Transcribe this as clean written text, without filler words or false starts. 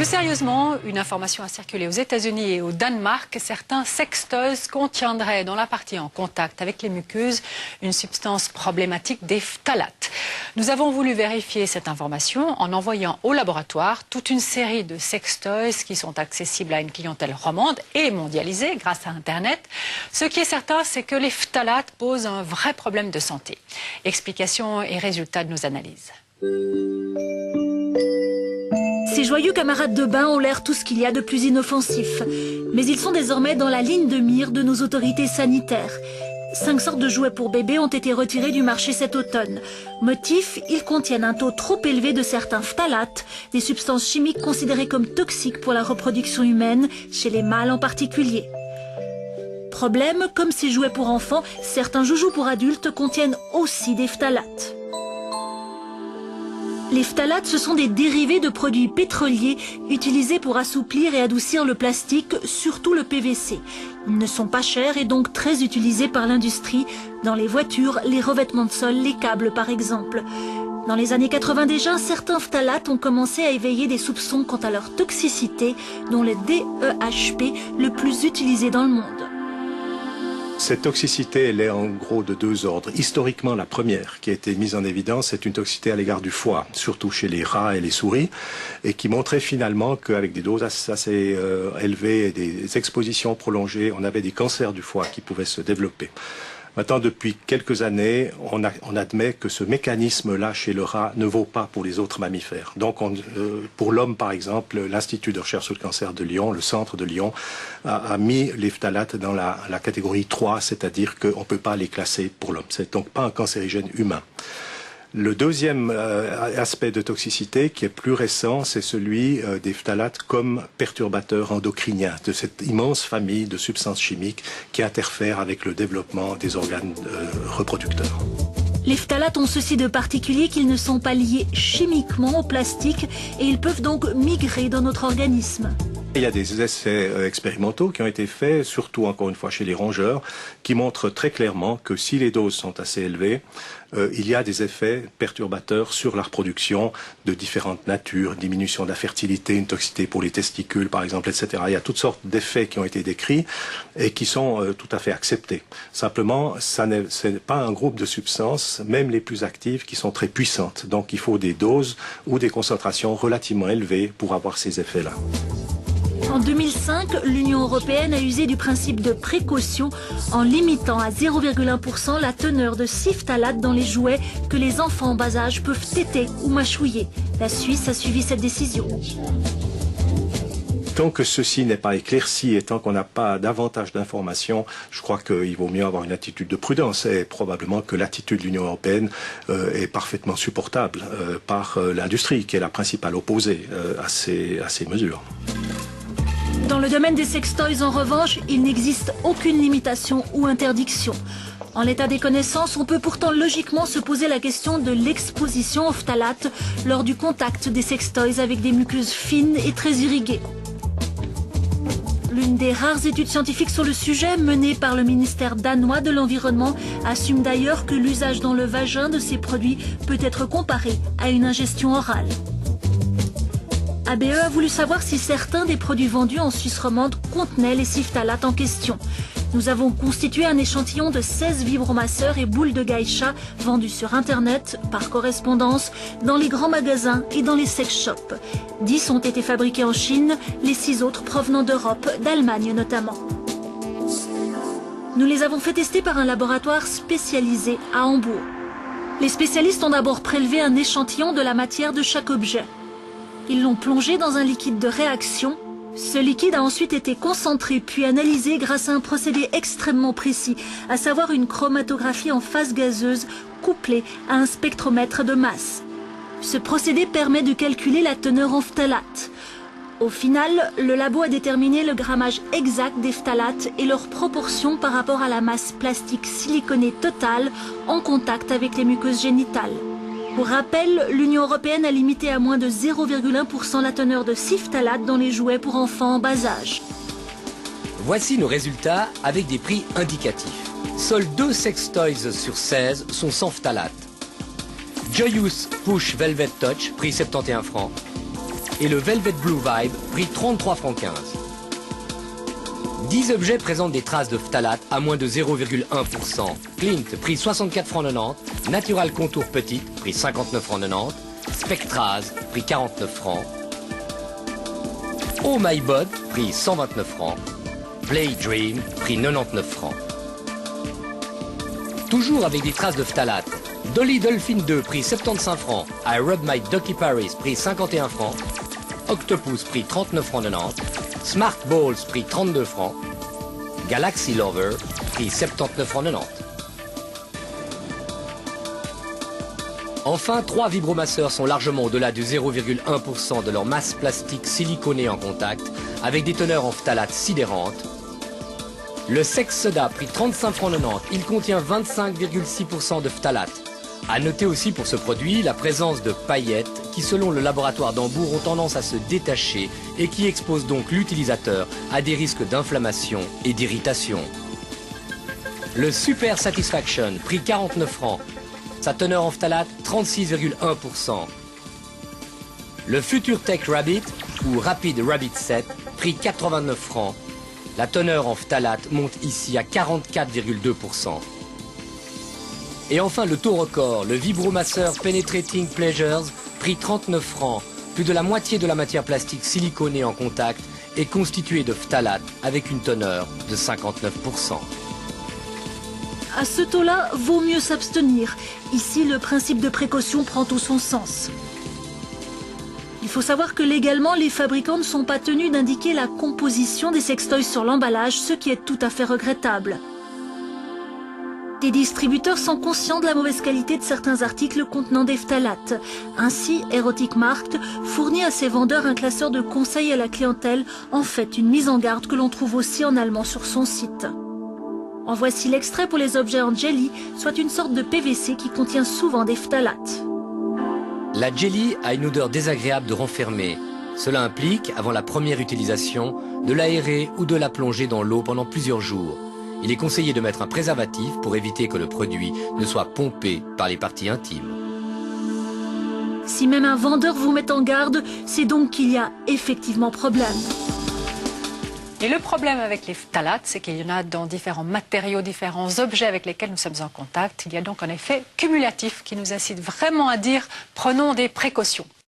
Plus sérieusement, une information a circulé aux États-Unis et au Danemark. Certains sextoys contiendraient dans la partie en contact avec les muqueuses une substance problématique, des phtalates. Nous avons voulu vérifier cette information en envoyant au laboratoire toute une série de sextoys qui sont accessibles à une clientèle romande et mondialisée grâce à Internet. Ce qui est certain, c'est que les phtalates posent un vrai problème de santé. Explications et résultats de nos analyses. Ces joyeux camarades de bain ont l'air tout ce qu'il y a de plus inoffensif. Mais ils sont désormais dans la ligne de mire de nos autorités sanitaires. 5 sortes de jouets pour bébés ont été retirés du marché cet automne. Motif, ils contiennent un taux trop élevé de certains phtalates, des substances chimiques considérées comme toxiques pour la reproduction humaine, chez les mâles en particulier. Problème, comme ces jouets pour enfants, certains joujoux pour adultes contiennent aussi des phtalates. Les phtalates, ce sont des dérivés de produits pétroliers utilisés pour assouplir et adoucir le plastique, surtout le PVC. Ils ne sont pas chers et donc très utilisés par l'industrie, dans les voitures, les revêtements de sol, les câbles par exemple. Dans les années 80 déjà, certains phtalates ont commencé à éveiller des soupçons quant à leur toxicité, dont le DEHP, le plus utilisé dans le monde. Cette toxicité, elle est en gros de 2 ordres. Historiquement, la première qui a été mise en évidence, c'est une toxicité à l'égard du foie, surtout chez les rats et les souris, et qui montrait finalement qu'avec des doses assez élevées et des expositions prolongées, on avait des cancers du foie qui pouvaient se développer. Maintenant, depuis quelques années, on admet que ce mécanisme-là chez le rat ne vaut pas pour les autres mammifères. Donc, pour l'homme, par exemple, l'Institut de recherche sur le cancer de Lyon, le centre de Lyon, a mis les phtalates dans la catégorie 3, c'est-à-dire qu'on ne peut pas les classer pour l'homme. C'est donc pas un cancérigène humain. Le deuxième aspect de toxicité qui est plus récent, c'est celui des phtalates comme perturbateurs endocriniens, de cette immense famille de substances chimiques qui interfèrent avec le développement des organes reproducteurs. Les phtalates ont ceci de particulier qu'ils ne sont pas liés chimiquement au plastique et ils peuvent donc migrer dans notre organisme. Il y a des essais expérimentaux qui ont été faits, surtout encore une fois chez les rongeurs, qui montrent très clairement que si les doses sont assez élevées, il y a des effets perturbateurs sur la reproduction de différentes natures, diminution de la fertilité, une toxicité pour les testicules par exemple, etc. Il y a toutes sortes d'effets qui ont été décrits et qui sont tout à fait acceptés. Simplement, ce n'est pas un groupe de substances, même les plus actives, qui sont très puissantes. Donc il faut des doses ou des concentrations relativement élevées pour avoir ces effets-là. En 2005, l'Union européenne a usé du principe de précaution en limitant à 0,1% la teneur de 6 phtalates dans les jouets que les enfants en bas âge peuvent téter ou mâchouiller. La Suisse a suivi cette décision. Tant que ceci n'est pas éclairci et tant qu'on n'a pas davantage d'informations, je crois qu'il vaut mieux avoir une attitude de prudence et probablement que l'attitude de l'Union européenne est parfaitement supportable par l'industrie qui est la principale opposée à ces mesures. Dans le domaine des sextoys, en revanche, il n'existe aucune limitation ou interdiction. En l'état des connaissances, on peut pourtant logiquement se poser la question de l'exposition aux phtalates lors du contact des sextoys avec des muqueuses fines et très irriguées. L'une des rares études scientifiques sur le sujet, menée par le ministère danois de l'Environnement, assume d'ailleurs que l'usage dans le vagin de ces produits peut être comparé à une ingestion orale. ABE a voulu savoir si certains des produits vendus en Suisse romande contenaient les 6 phtalates en question. Nous avons constitué un échantillon de 16 vibromasseurs et boules de geisha vendus sur Internet, par correspondance, dans les grands magasins et dans les sex shops. 10 ont été fabriqués en Chine, les 6 autres provenant d'Europe, d'Allemagne notamment. Nous les avons fait tester par un laboratoire spécialisé à Hambourg. Les spécialistes ont d'abord prélevé un échantillon de la matière de chaque objet. Ils l'ont plongé dans un liquide de réaction. Ce liquide a ensuite été concentré puis analysé grâce à un procédé extrêmement précis, à savoir une chromatographie en phase gazeuse couplée à un spectromètre de masse. Ce procédé permet de calculer la teneur en phtalates. Au final, le labo a déterminé le grammage exact des phtalates et leur proportion par rapport à la masse plastique siliconée totale en contact avec les muqueuses génitales. Pour rappel, l'Union européenne a limité à moins de 0,1% la teneur de 6 phtalates dans les jouets pour enfants en bas âge. Voici nos résultats avec des prix indicatifs. Seuls 2 sextoys sur 16 sont sans phtalates. Joyous Push Velvet Touch, prix 71 francs. et le Velvet Blue Vibe, prix 33,15 francs. 10 objets présentent des traces de phtalate à moins de 0,1%. Clint, prix 64,90 francs. Natural Contour Petite, prix 59,90 francs. Spectraz, prix 49 francs. Oh My Bod, prix 129 francs. Play Dream, prix 99 francs. Toujours avec des traces de phtalate. Dolly Dolphin 2, prix 75 francs. I Rub My Ducky Paris, prix 51 francs. Octopus, prix 39,90 francs. Smart Balls, prix 32 francs. Galaxy Lover, prix 79,90 francs. Enfin, 3 vibromasseurs sont largement au-delà du 0,1% de leur masse plastique siliconée en contact, avec des teneurs en phtalate sidérantes. Le Sex Soda, prix 35,90 francs, il contient 25,6% de phtalate. À noter aussi pour ce produit la présence de paillettes qui, selon le laboratoire d'Hambourg, ont tendance à se détacher et qui exposent donc l'utilisateur à des risques d'inflammation et d'irritation. Le Super Satisfaction, prix 49 francs. Sa teneur en phtalate, 36,1%. Le Future Tech Rabbit ou Rapid Rabbit 7, prix 89 francs. La teneur en phtalate monte ici à 44,2%. Et enfin le taux record, le vibromasseur Penetrating Pleasures, prix 39 francs. Plus de la moitié de la matière plastique siliconée en contact est constituée de phtalate avec une teneur de 59%. À ce taux-là, vaut mieux s'abstenir. Ici, le principe de précaution prend tout son sens. Il faut savoir que légalement, les fabricants ne sont pas tenus d'indiquer la composition des sextoys sur l'emballage, ce qui est tout à fait regrettable. Des distributeurs sont conscients de la mauvaise qualité de certains articles contenant des phtalates. Ainsi, Erotic Markt fournit à ses vendeurs un classeur de conseil à la clientèle, en fait une mise en garde que l'on trouve aussi en allemand sur son site. En voici l'extrait pour les objets en jelly, soit une sorte de PVC qui contient souvent des phtalates. La jelly a une odeur désagréable de renfermé. Cela implique, avant la première utilisation, de l'aérer ou de la plonger dans l'eau pendant plusieurs jours. Il est conseillé de mettre un préservatif pour éviter que le produit ne soit pompé par les parties intimes. Si même un vendeur vous met en garde, c'est donc qu'il y a effectivement problème. Et le problème avec les phtalates, c'est qu'il y en a dans différents matériaux, différents objets avec lesquels nous sommes en contact. Il y a donc un effet cumulatif qui nous incite vraiment à dire prenons des précautions.